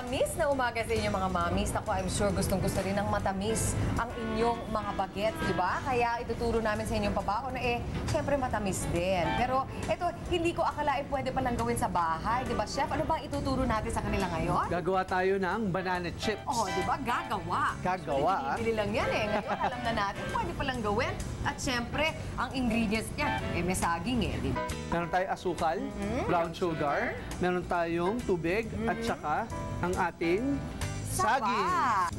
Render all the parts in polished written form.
Matamis na umaga sa inyo mga mamis. Ako, I'm sure gustong-gusto rin ng matamis ang inyong mga baget, di ba? Kaya ituturo namin sa inyong pabaon na syempre matamis din. Pero ito, hindi ko akalain pwede palang gawin sa bahay. Di ba, Chef? Ano ba ituturo natin sa kanila ngayon? Gagawa tayo ng banana chips. Oh, di ba? Gagawa. Gagawa, Bili lang yan eh. Ngayon, alam na natin, pwede palang gawin. At syempre, ang ingredients niya, may saging eh, di ba? Meron tayong asukal, brown sugar, meron tayong tubig, at saka ang ating Saba. saging.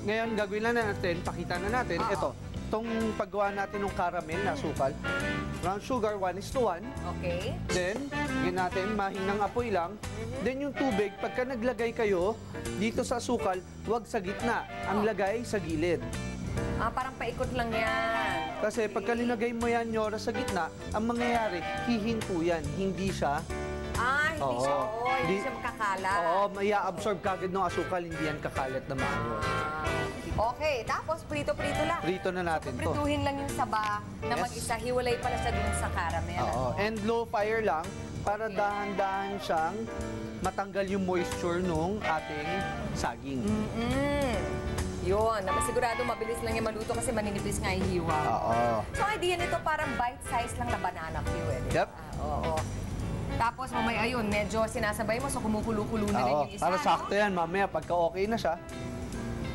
Ngayon, gagawin na natin, pakita na natin, ito, itong paggawa natin ng caramel na asukal, brown sugar, 1:1. Okay. Then, yun natin, mahinang apoy lang. Then yung tubig, pagka naglagay kayo dito sa asukal, huwag sa gitna, ang lagay sa gilid. Parang paikot lang yan. Kasi pagka linagay mo yan, Yora, sa gitna, ang mangyayari, hihinto yan, hindi siya. Hindi siya, hindi siya makakalat. Oo, maya-absorb kagad ng asukal, hindi yan kakalat na maayos. Okay, tapos prito-prito lang. Prito na natin to. Prituhin lang yung saba na Yes. mag-isa. Hiwalay pala siya dun sa caramel. Oo, and low fire lang para dahan-dahan siyang matanggal yung moisture nung ating saging. Yun, na sigurado mabilis lang yung maluto kasi maninipis nga yung hiwa. Oo. So, idea nito parang bite-size lang na banana cue. Yep. Oo. Tapos mamaya yun, medyo sinasabay mo, so kumukulo-kulo na rin Oo, yung isa. para sakto yan, mamaya pagka okay na siya,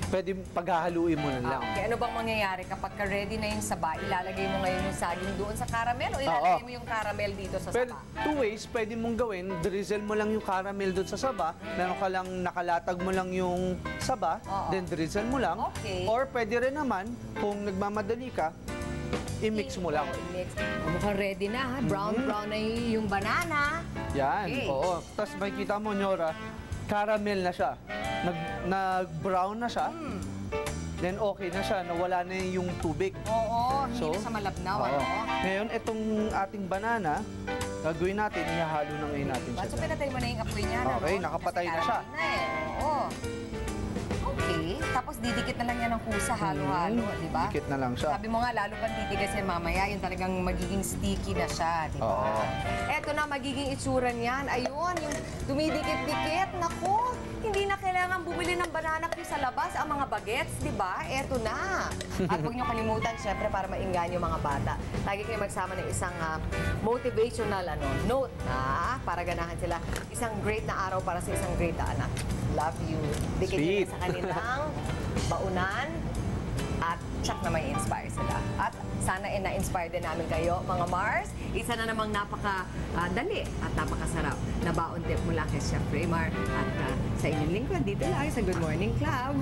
pwede paghahaluin mo na lang. Okay, ano bang mangyayari kapag ready na yung saba, ilalagay mo ngayon yung saging doon sa caramel o ilalagay mo yung caramel dito sa Pero saba? two ways, pwede mong gawin, drizzle mo lang yung caramel doon sa saba, meron ka lang, nakalatag mo lang yung saba, then drizzle mo lang. Okay. Or pwede rin naman, kung nagmamadali ka, i-mix mo lang. I-mix. Mukhang ready na ha, brown-brown na yung banana. Yan, Okay. oo. Tapos makikita mo, Nyora, caramel na siya. Nag-brown na siya. Then okay na siya, nawala na yung tubig. Oo, hindi So, na siya malabnaw, Oo. ano? Ngayon, itong ating banana, gagawin natin, ihahalo na ngayon natin siya. So, pinatay mo na yung apoy niya, Okay, ano? nakapatay Kasi na siya. caramel na eh. Oo. Okay, tapos didikit na lang yan ng kusa, halo-halo, di ba? Dikit na lang siya. Sabi mo nga, lalo pang titigas yan mamaya, yung talagang magiging sticky na siya, di ba? Oo. Eto na, magiging itsura niyan. Ayun, yung dumidikit-dikit. Naku, hindi na kailangan bumili ng banana cue sa labas ang mga bagets, di ba? Eto na. At huwag niyo kalimutan, syempre, para maingan yung mga bata. Lagi kayo magsama ng isang motivational note para ganahan sila. Isang great na araw para sa isang great na anak. Love you. Bigyan niyo Sweet. sa kanilang baunan at check na may inspire sila. At sana na-inspire din namin kayo, mga Mars. Isa na namang napaka-dali at napakasarap na baon tip mula kay Chef Raymar at sa inyong lingkod dito lang sa Good Morning Club.